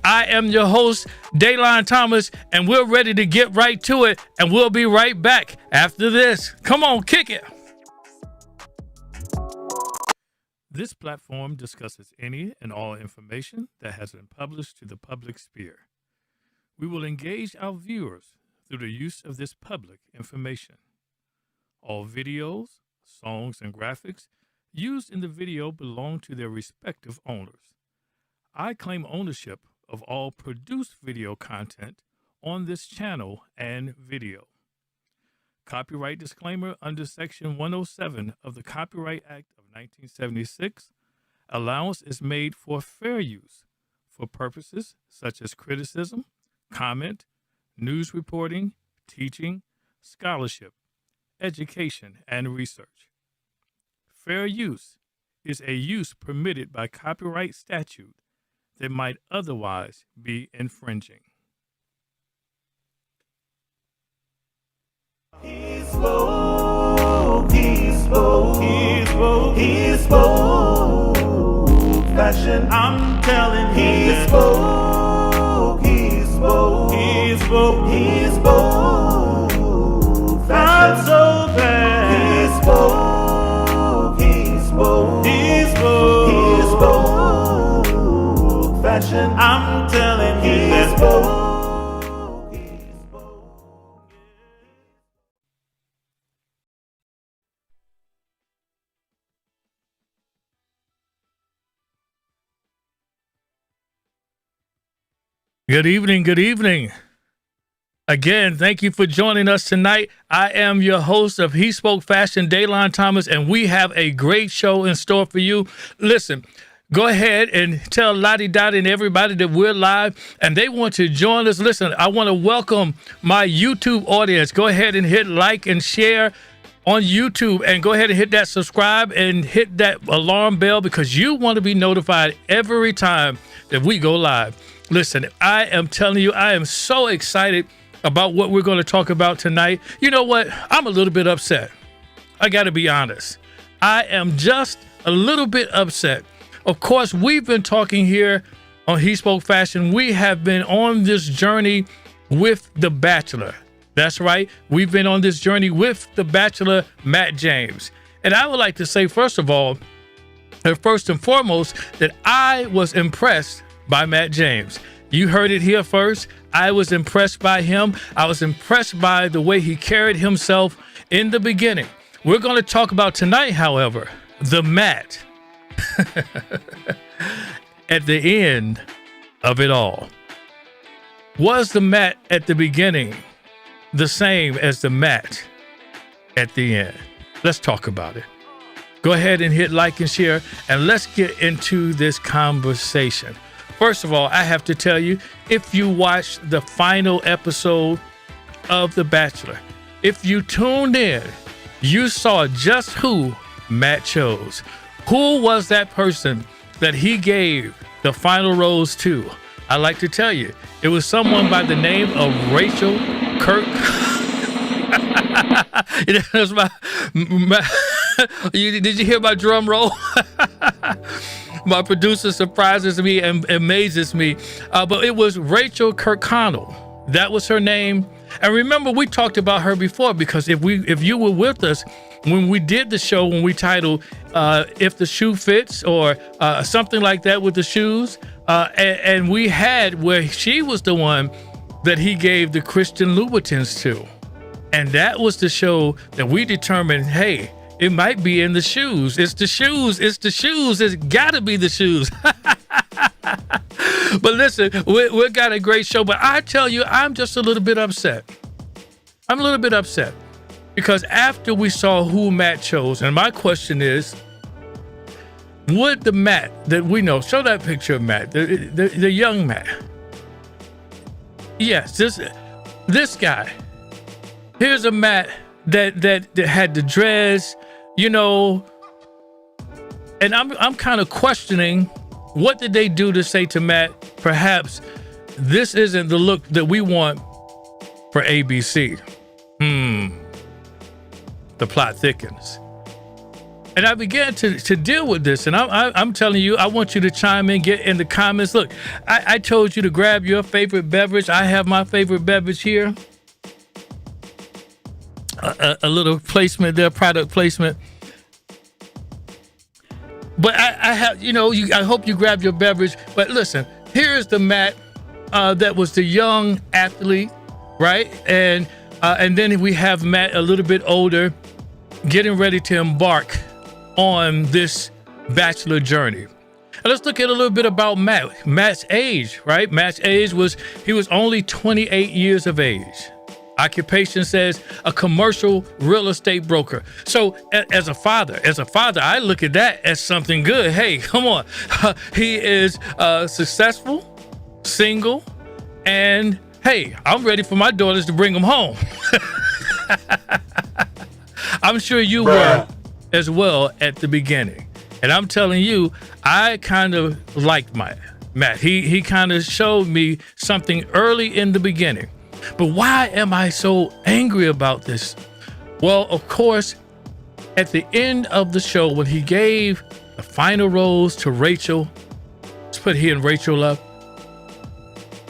I am your host, Daylon Thomas, and we're ready to get right to it, and we'll be right back after this. Come on, kick it. This platform discusses any and all information that has been published to the public sphere. We will engage our viewers through the use of this public information. All videos, songs, and graphics used in the video belong to their respective owners. I claim ownership of all produced video content on this channel and video. Copyright disclaimer under Section 107 of the Copyright Act of 1976. Allowance is made for fair use for purposes such as criticism, comment, news reporting, teaching, scholarship, education, and research. Fair use is a use permitted by copyright statute that might otherwise be infringing. HeSpoke Fashion. I'm telling HeSpoke Fashion. I'm so bad. HeSpoke Fashion. I'm telling HeSpoke. Good evening, good evening. Again, thank you for joining us tonight. I am your host of HeSpoke Fashion, Daylon Thomas, and we have a great show in store for you. Listen, go ahead and tell Lottie Dottie and everybody that we're live and they want to join us. Listen, I want to welcome my YouTube audience. Go ahead and hit like and share on YouTube, and go ahead and hit that subscribe and hit that alarm bell because you want to be notified every time that we go live. Listen, I am telling you, I am so excited about what we're going to talk about tonight. You know what? I'm a little bit upset. I got to be honest. I am just a little bit upset. Of course, we've been talking here on HeSpoke Fashion. We have been on this journey with The Bachelor. That's right. We've been on this journey with The Bachelor, Matt James. And I would like to say, first of all, first and foremost, that I was impressed by Matt James. You heard it here first. I was impressed by him. I was impressed by the way he carried himself in the beginning. We're going to talk about tonight, however, the Matt at the end of it all. Was the Matt at the beginning the same as the Matt at the end? Let's talk about it. Go ahead and hit like and share, and let's get into this conversation. First of all, I have to tell you, if you watched the final episode of The Bachelor, if you tuned in, you saw just who Matt chose. Who was that person that he gave the final rose to? I like to tell you, it was someone by the name of Rachel Kirk. That's did you hear my drum roll? My producer surprises me and amazes me. But it was Rachel Kirkconnell. That was her name. And remember, we talked about her before because if you were with us when we did the show, when we titled If the Shoe Fits or something like that with the shoes, and we had where she was the one that he gave the Christian Louboutins to. And that was the show that we determined, hey, it might be in the shoes. It's the shoes. It's the shoes. It's got to be the shoes. But listen, we got a great show. But I tell you, I'm just a little bit upset. I'm a little bit upset because after we saw who Matt chose, and my question is, would the Matt that we know, show that picture of Matt, the young Matt. Yes, this guy. Here's a Matt that had the dreads, you know, and I'm kind of questioning what did they do to say to Matt, perhaps this isn't the look that we want for ABC. The plot thickens. And I began to deal with this. And I'm telling you, I want you to chime in, get in the comments. Look, I told you to grab your favorite beverage. I have my favorite beverage here. A little placement there, product placement. But I have, I hope you grab your beverage. But listen, here's the Matt that was the young athlete, right? And then we have Matt a little bit older, getting ready to embark on this Bachelor journey. And let's look at a little bit about Matt. Matt's age, right? Matt's age he was only 28 years of age. Occupation says a commercial real estate broker. So as a father, I look at that as something good. Hey, come on. He is successful, single, and hey, I'm ready for my daughters to bring him home. I'm sure you were as well at the beginning. And I'm telling you, I kind of liked Matt. He kind of showed me something early in the beginning. But why am I so angry about this? Well, of course, at the end of the show, when he gave the final rose to Rachel, let's put he and Rachel up.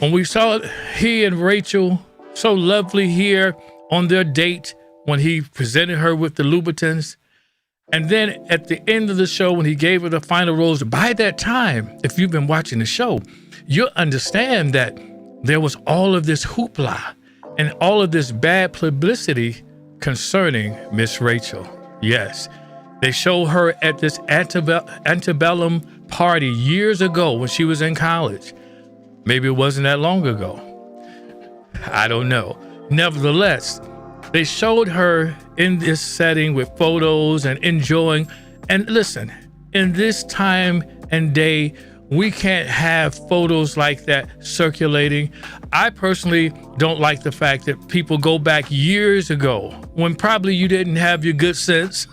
When we saw he and Rachel so lovely here on their date, when he presented her with the Louboutins, and then at the end of the show, when he gave her the final rose, by that time, if you've been watching the show, you'll understand that there was all of this hoopla and all of this bad publicity concerning Miss Rachel. Yes, they showed her at this antebellum party years ago when she was in college. Maybe it wasn't that long ago. I don't know. Nevertheless, they showed her in this setting with photos and enjoying. And listen, in this time and day, we can't have photos like that circulating. I personally don't like the fact that people go back years ago when probably you didn't have your good sense.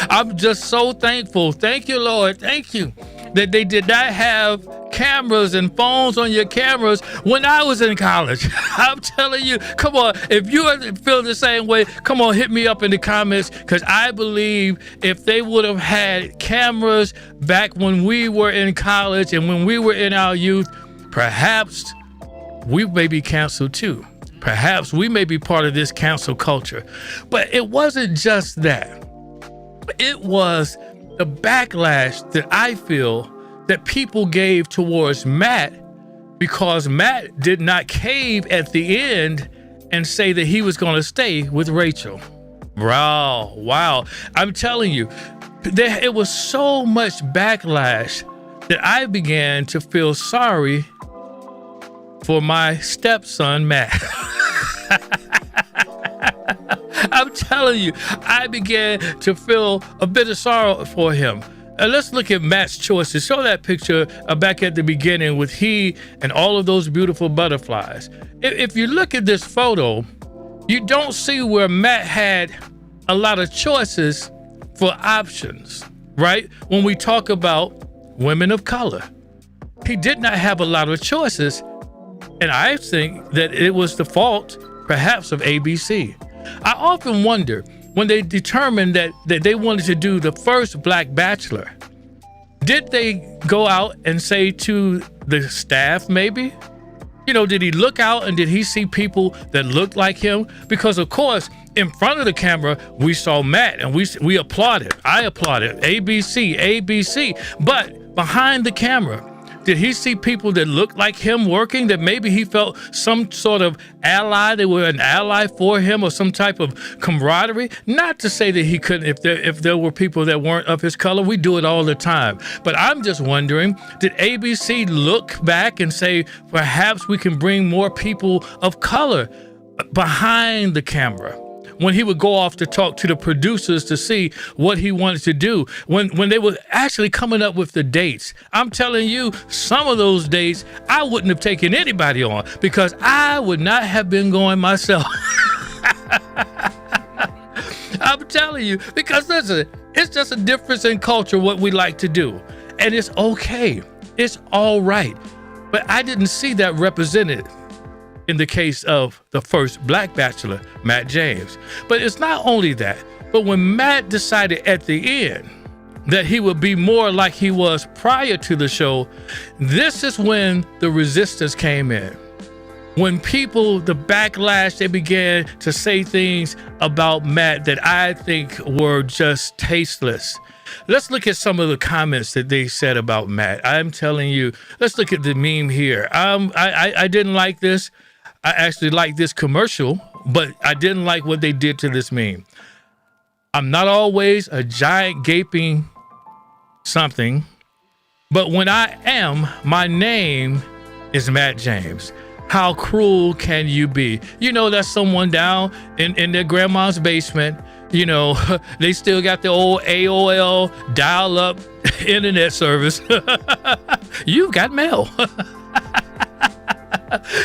I'm just so thankful. Thank you, Lord. Thank you that they did not have cameras and phones on your cameras when I was in college. I'm telling you, come on, if you feel the same way, come on, hit me up in the comments, because I believe if they would have had cameras back when we were in college and when we were in our youth, perhaps we may be canceled too. Perhaps we may be part of this cancel culture. But it wasn't just that. It was the backlash that I feel that people gave towards Matt, because Matt did not cave at the end and say that he was going to stay with Rachel. Wow. I'm telling you, it was so much backlash that I began to feel sorry for my stepson, Matt. I'm telling you, I began to feel a bit of sorrow for him. Let's look at Matt's choices. Show that picture back at the beginning with he and all of those beautiful butterflies. If you look at this photo, you don't see where Matt had a lot of choices for options, right? When we talk about women of color, he did not have a lot of choices. And I think that it was the fault, perhaps, of ABC. I often wonder, when they determined that they wanted to do the first Black Bachelor, did they go out and say to the staff, maybe? Did he look out and did he see people that looked like him? Because, of course, in front of the camera, we saw Matt and we applauded. I applauded. ABC. But behind the camera, did he see people that looked like him working, that maybe he felt some sort of ally, they were an ally for him, or some type of camaraderie? Not to say that he couldn't, if there were people that weren't of his color. We do it all the time. But I'm just wondering, did ABC look back and say, perhaps we can bring more people of color behind the camera? When he would go off to talk to the producers to see what he wanted to do, when they were actually coming up with the dates, I'm telling you, some of those dates, I wouldn't have taken anybody on, because I would not have been going myself. I'm telling you, because listen, it's just a difference in culture, what we like to do. And it's okay. It's all right. But I didn't see that represented in the case of the first Black Bachelor, Matt James. But it's not only that, but when Matt decided at the end that he would be more like he was prior to the show, this is when the resistance came in. When people, the backlash, they began to say things about Matt that I think were just tasteless. Let's look at some of the comments that they said about Matt. I'm telling you, let's look at the meme here. I didn't like this. I actually liked this commercial, but I didn't like what they did to this meme. I'm not always a giant gaping something, but when I am, my name is Matt James. How cruel can you be? You know, that's someone down in their grandma's basement. You know, they still got the old AOL dial-up internet service. You've got mail.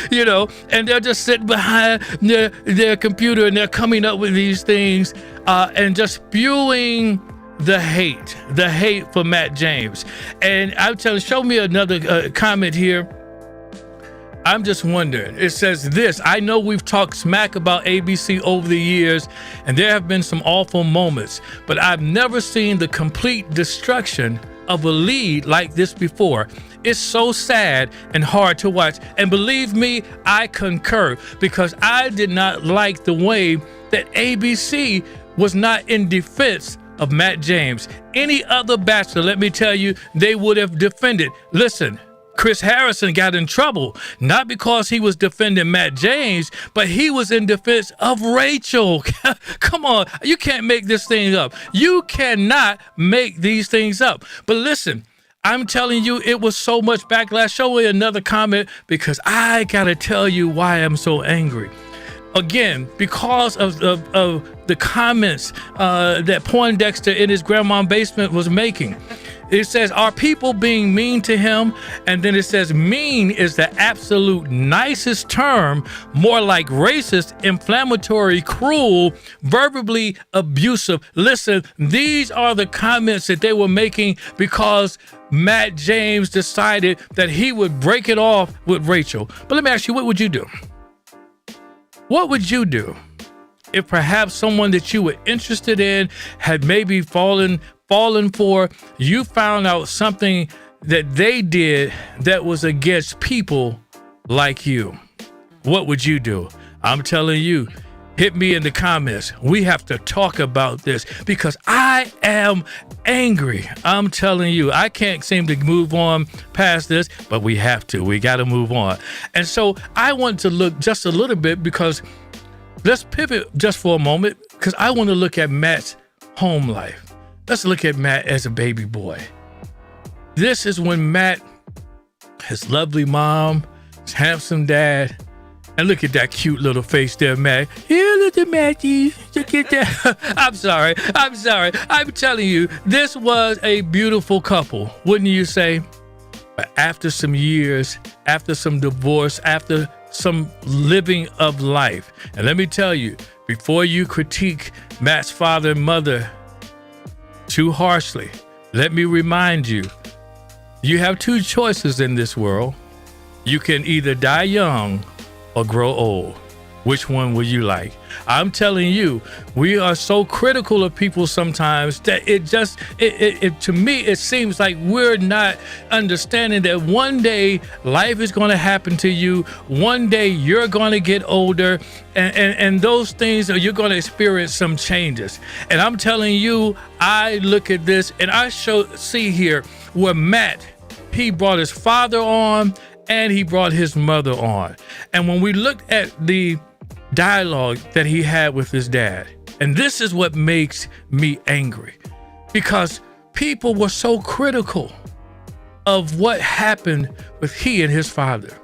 You know, and they're just sitting behind their computer and they're coming up with these things and just spewing the hate for Matt James. And I'm telling, show me another comment here. I'm just wondering, it says this: I know we've talked smack about ABC over the years, and there have been some awful moments, but I've never seen the complete destruction of a lead like this before. It's so sad and hard to watch. And believe me, I concur, because I did not like the way that ABC was not in defense of Matt James. Any other Bachelor, let me tell you, they would have defended. Listen, Chris Harrison got in trouble, not because he was defending Matt James, but he was in defense of Rachel. Come on, you can't make this thing up. You cannot make these things up. But listen, I'm telling you, it was so much backlash. Show me another comment, because I gotta tell you why I'm so angry. Again, because of the comments that Poindexter in his grandma's basement was making. It says, are people being mean to him? And then it says, mean is the absolute nicest term, more like racist, inflammatory, cruel, verbally abusive. Listen, these are the comments that they were making because Matt James decided that he would break it off with Rachel. But let me ask you, what would you do? What would you do if perhaps someone that you were interested in had maybe fallen for, you found out something that they did that was against people like you? What would you do? I'm telling you, hit me in the comments. We have to talk about this, because I am angry. I'm telling you, I can't seem to move on past this, but we have to. We got to move on. And so I want to look just a little bit, because let's pivot just for a moment, because I want to look at Matt's home life. Let's look at Matt as a baby boy. This is when Matt, his lovely mom, his handsome dad, and look at that cute little face there, Matt. Here, look at Matthew. Look at that. I'm sorry. I'm telling you, this was a beautiful couple, wouldn't you say? But after some years, after some divorce, after some living of life, and let me tell you, before you critique Matt's father and mother too harshly, let me remind you, you have two choices in this world. You can either die young or grow old. Which one will you like? I'm telling you, we are so critical of people sometimes that it to me, it seems like we're not understanding that one day life is going to happen to you. One day you're going to get older, and those things, you're going to experience some changes. And I'm telling you, I look at this and I see here where Matt, he brought his father on and he brought his mother on. And when we looked at the dialogue that he had with his dad, and this is what makes me angry, because people were so critical of what happened with he and his father.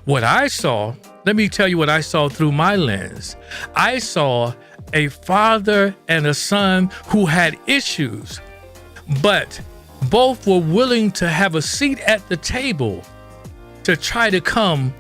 What I saw, let me tell you what I saw through my lens. I saw a father and a son who had issues, but both were willing to have a seat at the table to try to come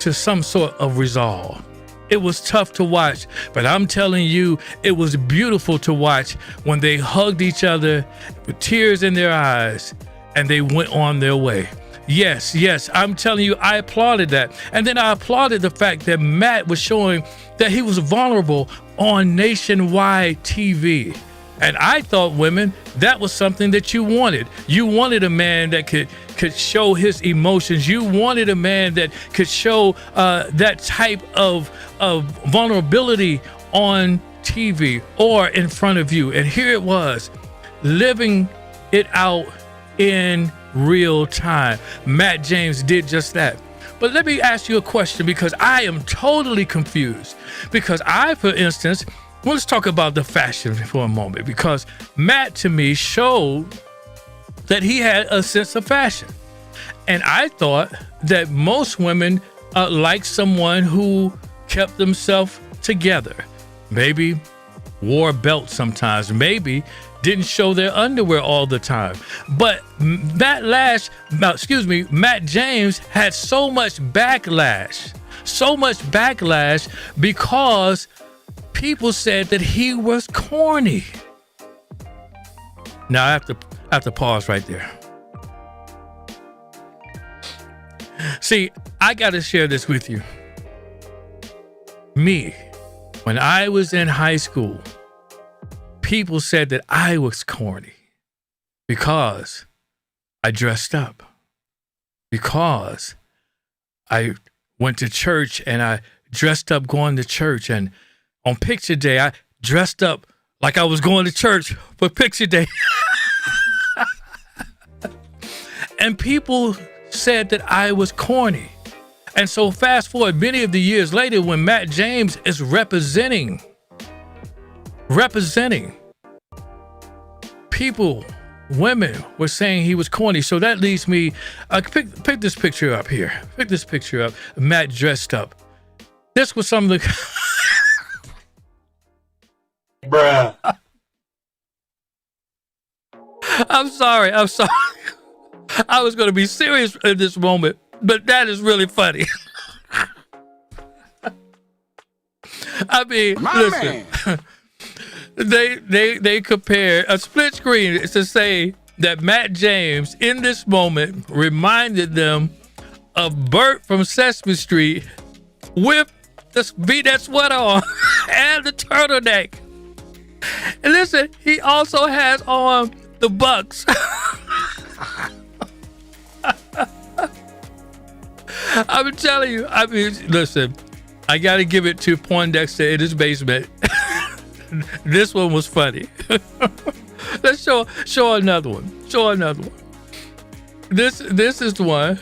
to some sort of resolve. It was tough to watch, but I'm telling you, it was beautiful to watch when they hugged each other with tears in their eyes and they went on their way. Yes, I'm telling you, I applauded that. And then I applauded the fact that Matt was showing that he was vulnerable on nationwide TV. And I thought, women, that was something that you wanted. You wanted a man that could show his emotions. You wanted a man that could show that type of vulnerability on TV or in front of you. And here it was, living it out in real time. Matt James did just that. But let me ask you a question, because I am totally confused. Because I, for instance, let's talk about the fashion for a moment, because Matt, to me, showed that he had a sense of fashion. And I thought that most women like someone who kept themselves together. Maybe wore a belt sometimes, maybe didn't show their underwear all the time. But Matt James had so much backlash because people said that he was corny. Now I have to pause right there. See, I got to share this with you. Me, when I was in high school, people said that I was corny because I dressed up, because I went to church and I dressed up going to church, and on picture day, I dressed up like I was going to church for picture day. And people said that I was corny. And so fast forward many of the years later, when Matt James is representing people, women were saying he was corny. So that leads me, pick this picture up here. Pick this picture up, Matt dressed up. This was some of the... Bruh. I'm sorry. I was going to be serious in this moment, but that is really funny. I mean, listen, they compared a split screen to say that Matt James in this moment reminded them of Bert from Sesame Street with the V-neck sweater on and the turtleneck. And listen, he also has on the Bucks. I'm telling you, I mean, listen, I got to give it to Poindexter in his basement. This one was funny. Let's show another one. Show another one. This is the one.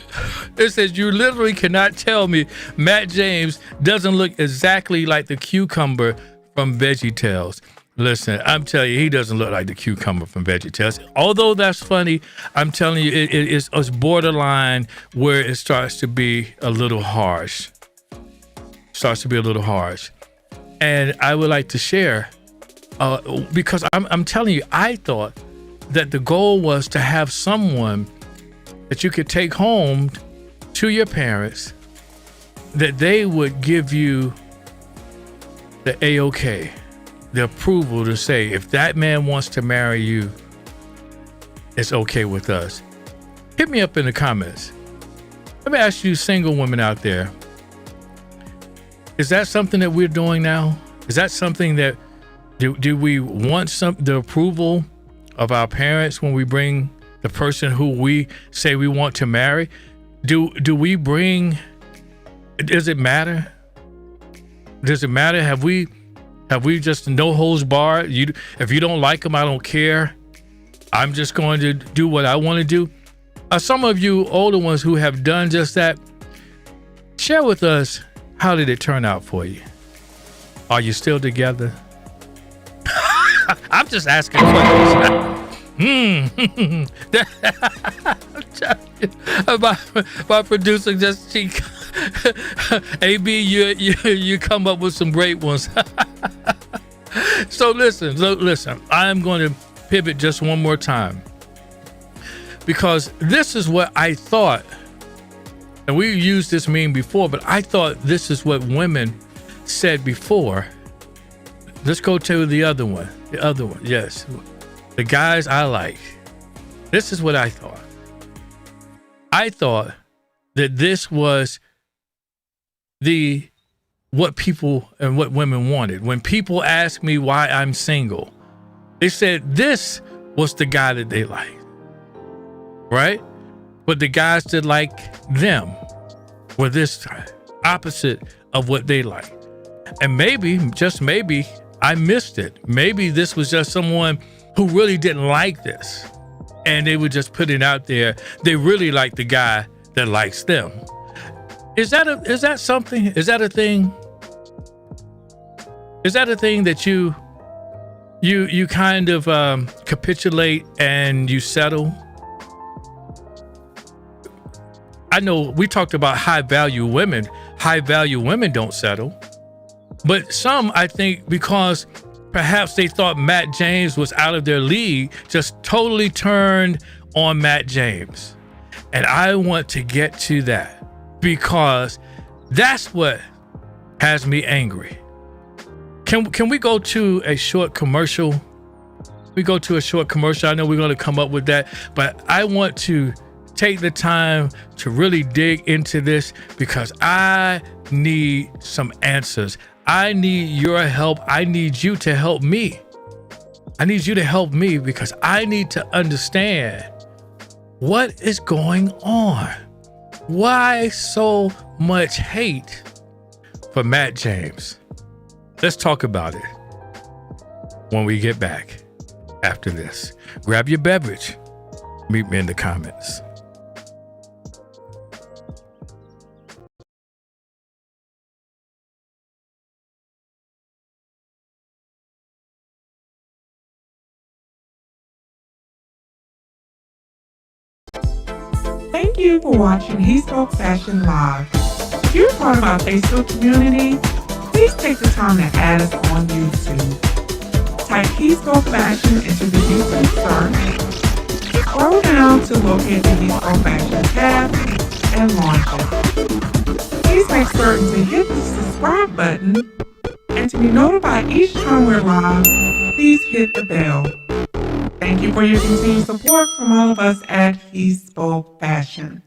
It says, you literally cannot tell me Matt James doesn't look exactly like the cucumber from VeggieTales. Listen, I'm telling you, he doesn't look like the cucumber from VeggieTales. Although that's funny, I'm telling you, it's borderline where it starts to be a little harsh. And I would like to share, because I'm telling you, I thought that the goal was to have someone that you could take home to your parents, that they would give you the A-OK, the approval to say, if that man wants to marry you, it's okay with us. Hit me up in the comments. Let me ask you, single women out there, is that something that we're doing now? Is that something that, do we want the approval of our parents when we bring the person who we say we want to marry? Do we bring, does it matter? Does it matter? Have we just no holds barred? If you don't like them, I don't care. I'm just going to do what I want to do. Some of you older ones who have done just that, share with us, how did it turn out for you? Are you still together? I'm just asking questions. My producer just, AB, you come up with some great ones. So listen, I'm going to pivot just one more time, because this is what I thought, and we used this meme before, but I thought this is what women said before. Let's go to the other one. Yes. The guys I like. This is what I thought. I thought that this was what people and what women wanted. When people ask me why I'm single, They said this was the guy that they liked, right? But the guys that like them were this opposite of what they liked. And maybe, just maybe, I missed it. Maybe this was just someone who really didn't like this, and they would just put it out there. They really like the guy that likes them. Is that something? Is that a thing? Is that a thing that you kind of capitulate and you settle? I know we talked about high value women. High value women don't settle. But some, I think, because perhaps they thought Matt James was out of their league, just totally turned on Matt James. And I want to get to that because that's what has me angry. Can we go to a short commercial? We go to a short commercial. I know we're going to come up with that, but I want to take the time to really dig into this because I need some answers. I need your help. I need you to help me. I need you to help me because I need to understand what is going on. Why so much hate for Matt James? Let's talk about it when we get back after this. Grab your beverage. Meet me in the comments. Thank you for watching HeSpoke Fashion Live. If you're part of our Facebook community, please take the time to add us on YouTube. Type HeSpoke Fashion into the YouTube search. Scroll down to locate the HeSpoke Fashion tab and launch it. Please make certain to hit the subscribe button, and to be notified each time we're live, please hit the bell. Thank you for your continued support from all of us at HeSpoke Fashion.